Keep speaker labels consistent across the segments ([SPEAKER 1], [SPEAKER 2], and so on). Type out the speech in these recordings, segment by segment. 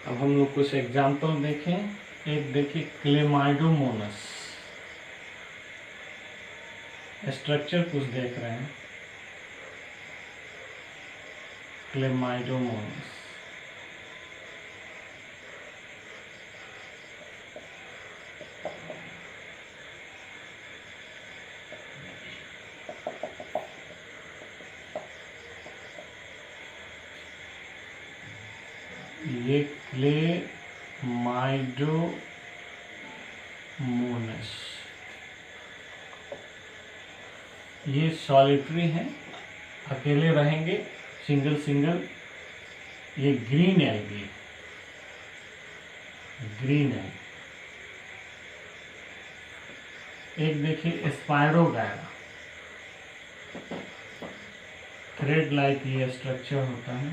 [SPEAKER 1] अब हम लोग कुछ एग्जाम्पल देखें। एक देखिए क्लेमाइडोमोनस, स्ट्रक्चर कुछ देख रहे हैं। क्लेमाइडोमोनस ये क्लेमाइडोमोनस ये सॉलिटरी हैं, अकेले रहेंगे, सिंगल सिंगल। ये ग्रीन एल्गी, ग्रीन एल्गी। एक देखिए स्पायरोगायरा, थ्रेड लाइक ये स्ट्रक्चर होता है।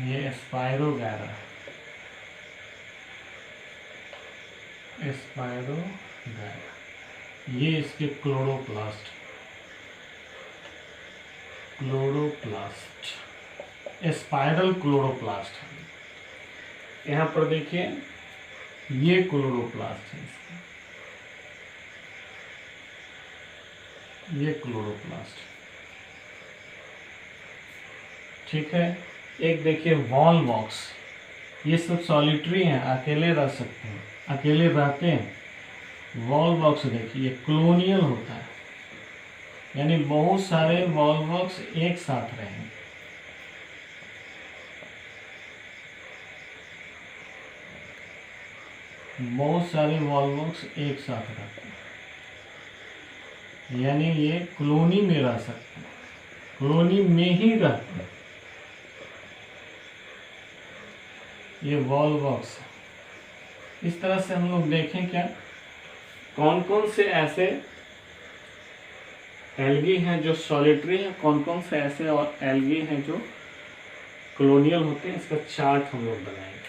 [SPEAKER 1] ये स्पायरोगायरा, स्पायरोगायरा ये इसके क्लोरोप्लास्ट, स्पाइरल क्लोरोप्लास्ट है। यहाँ पर देखिए ये क्लोरोप्लास्ट है इसका, ये क्लोरोप्लास्ट, ठीक है। एक देखिए वॉल बॉक्स, ये सब सॉलिटरी हैं, अकेले रह सकते हैं, अकेले रहते हैं। वॉल बॉक्स देखिए ये कॉलोनियल होता है, यानी बहुत सारे वॉल बॉक्स एक साथ रहेंगे। बहुत सारे वॉल बॉक्स एक साथ रहते हैं, यानी ये कॉलोनी में रह सकते हैं, कॉलोनी में ही रहते हैं। ये वॉल बॉक्स, इस तरह से हम लोग देखें क्या कौन कौन से ऐसे एल्गी हैं जो सॉलिटरी हैं, कौन कौन से ऐसे और एल्गी हैं जो कॉलोनियल होते हैं। इसका चार्ट हम लोग बनाएंगे,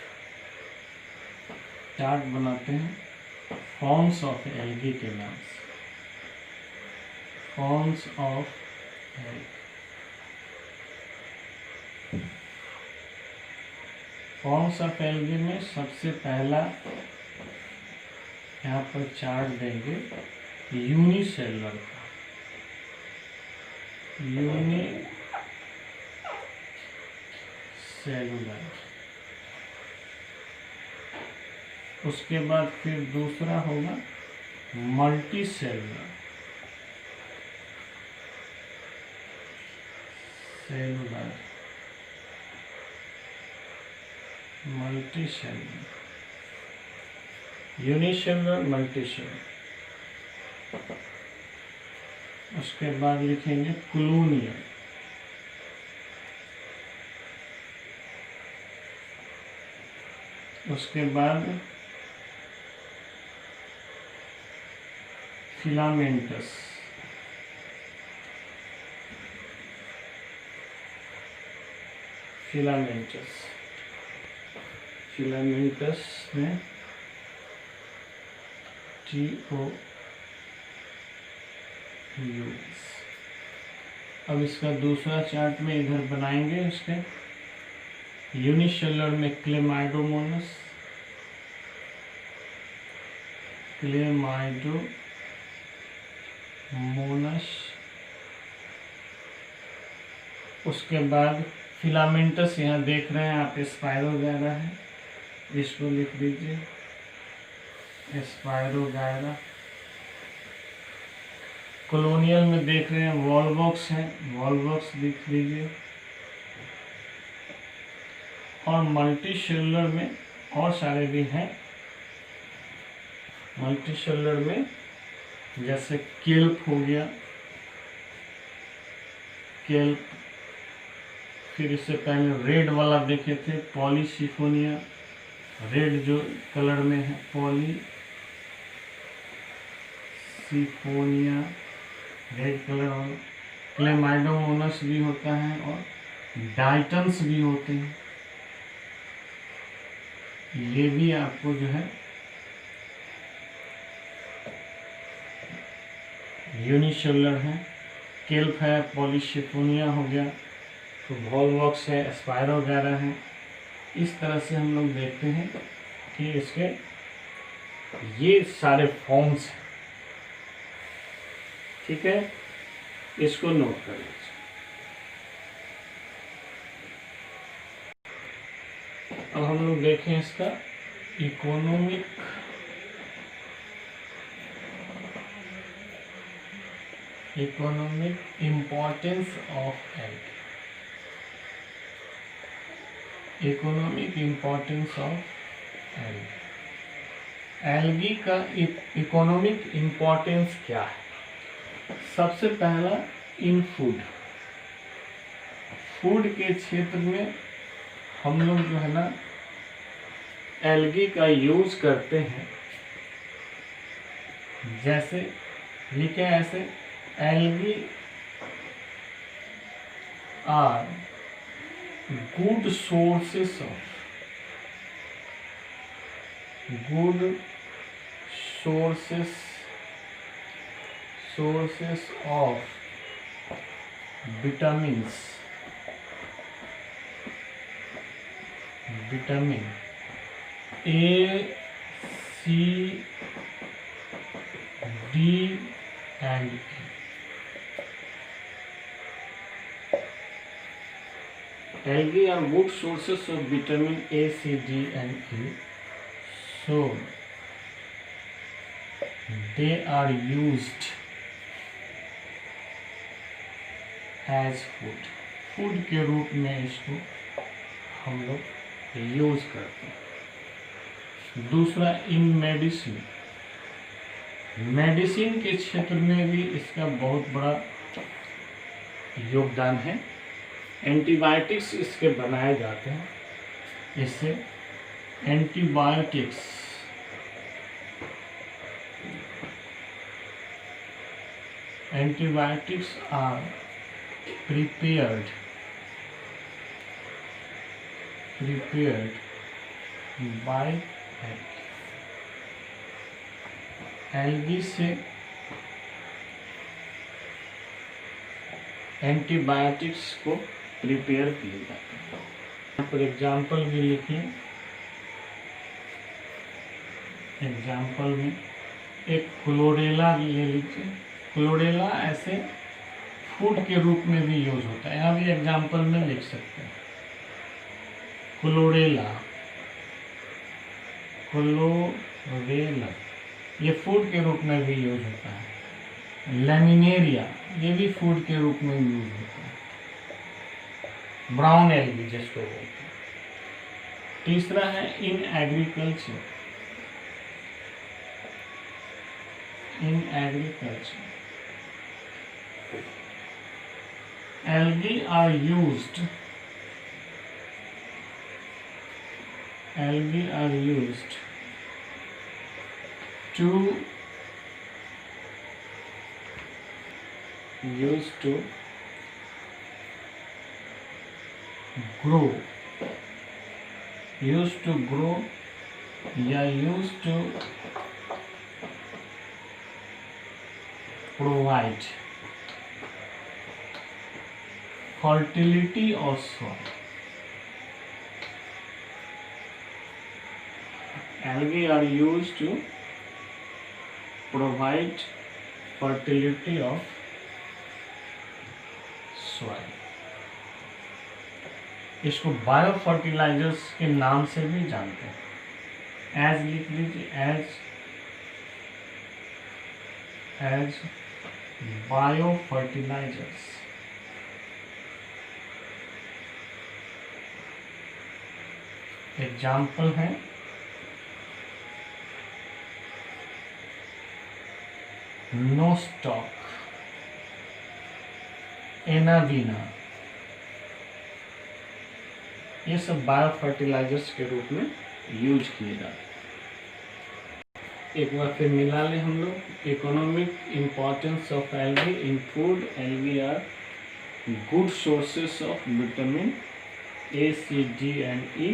[SPEAKER 1] चार्ट बनाते हैं फॉर्म्स ऑफ एल्गी के नाम से। Forms of algae, forms of algae में सबसे पहला यहाँ पर चार्ट देंगे यूनिसेलुलर का, यूनिसेलुलर। उसके बाद फिर दूसरा होगा multi cellular, multi cellular, unicellular, multi cellular. उसके बाद लिखेंगे कॉलोनियल, उसके बाद फिलामेंटस, फिलामेंटस में TOU। अब इसका दूसरा चार्ट में इधर बनाएंगे इसके। यूनिसेलुलर में क्लेमाइडोमोनस, उसके बाद फिलामेंटस, यहाँ देख रहे हैं आप स्पायरोगायरा है, इसको लिख दीजिए स्पायरोगायरा। कॉलोनियल में देख रहे हैं वॉल बॉक्स है, वॉल बॉक्स लिख लीजिए। और मल्टी सेलुलर में और सारे भी हैं। मल्टी सेलुलर में जैसे केल्प हो गया, केल्प, फिर इससे पहले रेड वाला देखे थे पॉलीसिफोनिया, रेड जो कलर में है पॉलीसिफोनिया, रेड कलर वाला। क्लेमाइडोमोनस भी होता है और डाइटन्स भी होते हैं। ये भी आपको जो है यूनिसेलुलर है। केल्प है, पॉलीसिफोनिया हो गया, तो वॉलवॉक्स है, स्पायरोगैरा है। इस तरह से हम लोग देखते हैं कि इसके ये सारे फॉर्म्स हैं। ठीक है, इसको नोट कर लीजिए। अब हम लोग देखें इसका economic importance of algae. Economic importance of algae. Algae का इकोनॉमिक इम्पोर्टेंस क्या है? सबसे पहला, इन फूड के क्षेत्र में हम लोग जो है ना एल्गी का यूज करते हैं। जैसे लिखे ऐसे, algae are good sources of vitamin A, C, D and E। Algae are good sources of vitamin A, C, D and E, so they are used as food के रूप में इसको हम लोग यूज करते हैं। दूसरा, इन मेडिसिन के क्षेत्र में भी इसका बहुत बड़ा योगदान है। एंटीबायोटिक्स इसके बनाए जाते हैं। इससे antibiotics are prepared by algae से एंटीबायोटिक्स को प्रिपेयर किए जाते हैं। यहाँ पर एग्जाम्पल भी लिखिए। एग्जाम्पल में एक क्लोरेला ले लीजिए। क्लोरेला ऐसे फूड के रूप में भी यूज होता है। यहाँ भी एग्जाम्पल में लिख सकते हैं। क्लोरेला ये फूड के रूप में भी यूज होता है। लैमिनेरिया ये भी फूड के रूप में यूज होता है। ब्राउन एल्गी जिसको बोलते हैं। तीसरा है in agriculture. algae are used to grow या used to provide fertility of soil। Algae are used to provide fertility of soil। इसको बायो फर्टिलाइजर्स के नाम से भी जानते हैं। एज लिख लीजिए, एज बायो फर्टिलाइजर्स। एग्जाम्पल है नोस्टॉक, एनावीना, ये सब बायो फर्टिलाइजर्स के रूप में यूज किए जाते हैं। एक बार फिर मिला लें हम लोग। Economic importance of algae in food. Algae are good sources of vitamin A, C, D and E,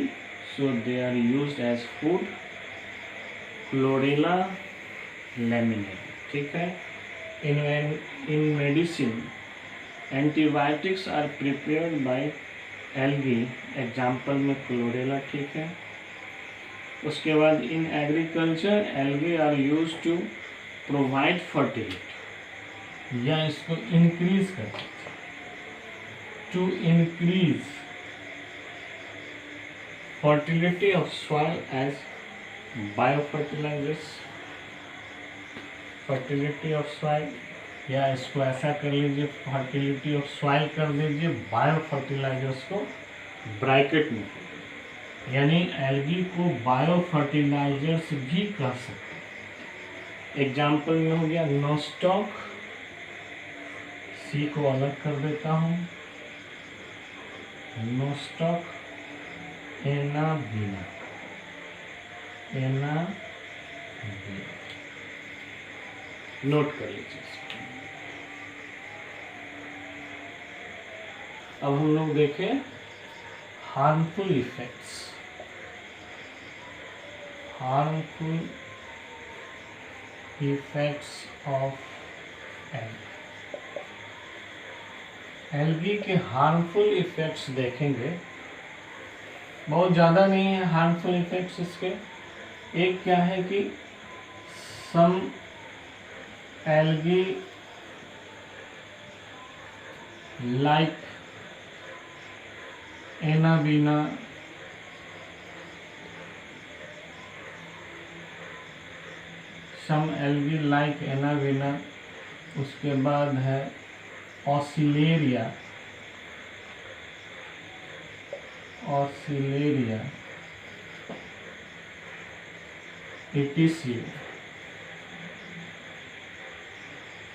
[SPEAKER 1] so they are used as food. Chlorella laminaria, ठीक है। In medicine antibiotics are prepared by algae, example में chlorella, ठीक है। उसके बाद in agriculture algae are use to provide fertility, या इसको increase करते हैं, to increase fertility of soil as biofertilizers, fertility of soil, या इसको ऐसा कर लीजिए फर्टिलिटी ऑफ सॉइल कर दीजिए, बायो फर्टिलाइजर्स को ब्रैकेट में, यानी एल्गी को बायो फर्टिलाइजर्स भी कह सकते हैं। एग्जाम्पल में हो गया नोस्टॉक, सी को अलग कर देता हूँ, नोस्टॉक, एनावीना, एनावीना, नोट कर लीजिए। अब हम लोग देखें harmful effects, harmful effects of algae. Algae के हार्मफुल इफेक्ट्स देखेंगे, बहुत ज़्यादा नहीं है हार्मफुल इफेक्ट्स इसके। एक क्या है कि सम एल्गी लाइक एनावीना सम एल्गी लाइक एनावीना, उसके बाद है ऑसिलेरिया, ऑसिलेरिया, etc,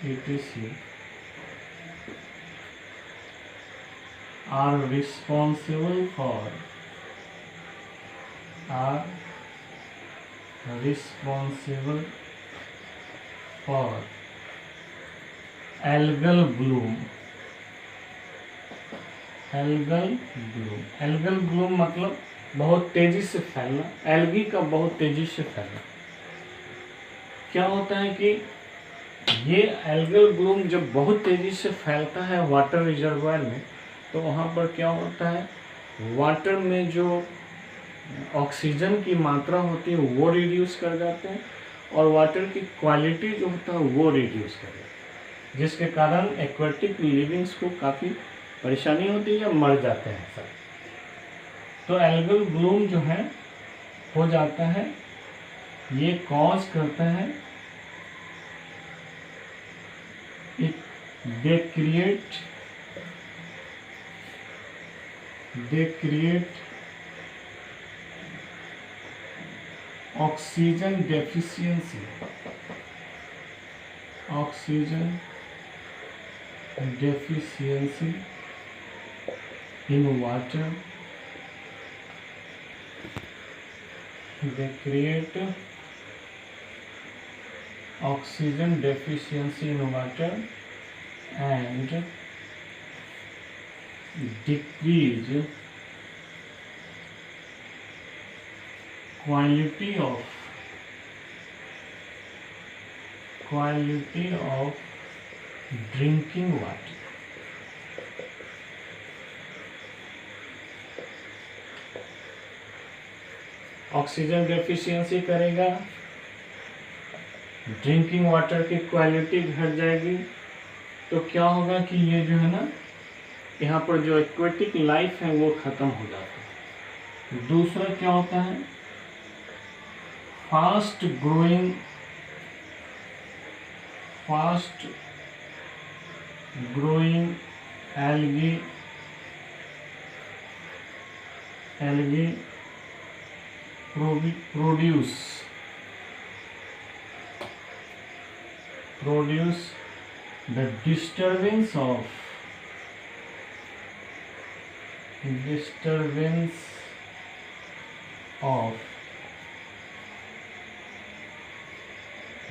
[SPEAKER 1] etc are responsible for algal bloom, algal Bloom. Algal Bloom मतलब बहुत तेजी से फैलना, एल्गी का बहुत तेजी से फैलना। क्या होता है कि ये एल्गल ब्लूम जब बहुत तेजी से फैलता है वाटर रिजर्वायर में, तो वहाँ पर क्या होता है, वाटर में जो ऑक्सीजन की मात्रा होती है वो रिड्यूस कर जाते हैं, और वाटर की क्वालिटी जो होता है वो रिड्यूस कर जाता है, जिसके कारण एक्वेटिक लिविंग्स को काफ़ी परेशानी होती है या मर जाते हैं सब। तो एल्गल ब्लूम जो है हो जाता है, ये कॉज करता है, they create oxygen deficiency, oxygen deficiency in water. They create oxygen deficiency in water and decrease quality of drinking water. Oxygen deficiency करेगा, ड्रिंकिंग वाटर की क्वालिटी घट जाएगी, तो क्या होगा कि ये जो है ना, यहाँ पर जो एक्वेटिक लाइफ है वो खत्म हो जाता है। दूसरा क्या होता है, fast growing algae produce the disturbance of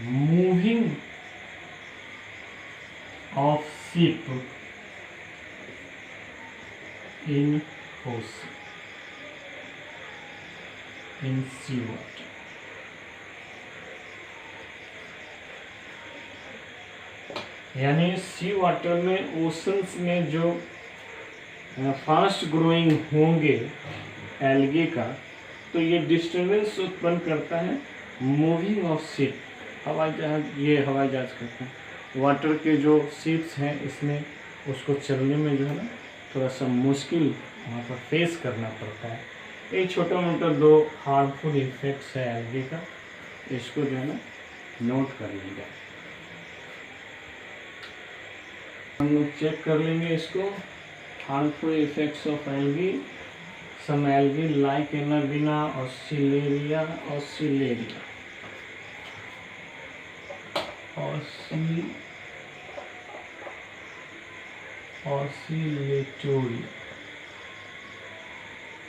[SPEAKER 1] moving of ship in ocean, in sea water. यानी सी वाटर में, ओशंस में जो फास्ट ग्रोइंग होंगे एल्गे का, तो ये डिस्टर्बेंस उत्पन्न करता है मूविंग ऑफ शिप, हवाई जहाज, ये हवाई जहाज करते हैं, वाटर के जो शिप्स हैं इसमें उसको चलने में जो है ना थोड़ा सा मुश्किल वहाँ पर फेस करना पड़ता है। ये छोटा मोटा 2 हार्मफुल इफेक्ट्स है एल्गे का, इसको जो है ना नोट कर लीजिए। हम लोग चेक कर लेंगे इसको, harmful effects of algae. Some algae like Anabaena oscillaria,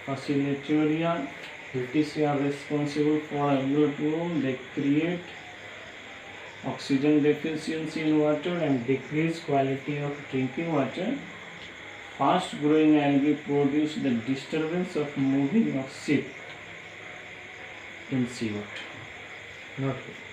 [SPEAKER 1] oscillatoria, which are responsible for algal bloom. They create oxygen deficiency in water and decrease quality of drinking water. Fast growing algae produce the disturbance of moving of ship in seawater. Not good.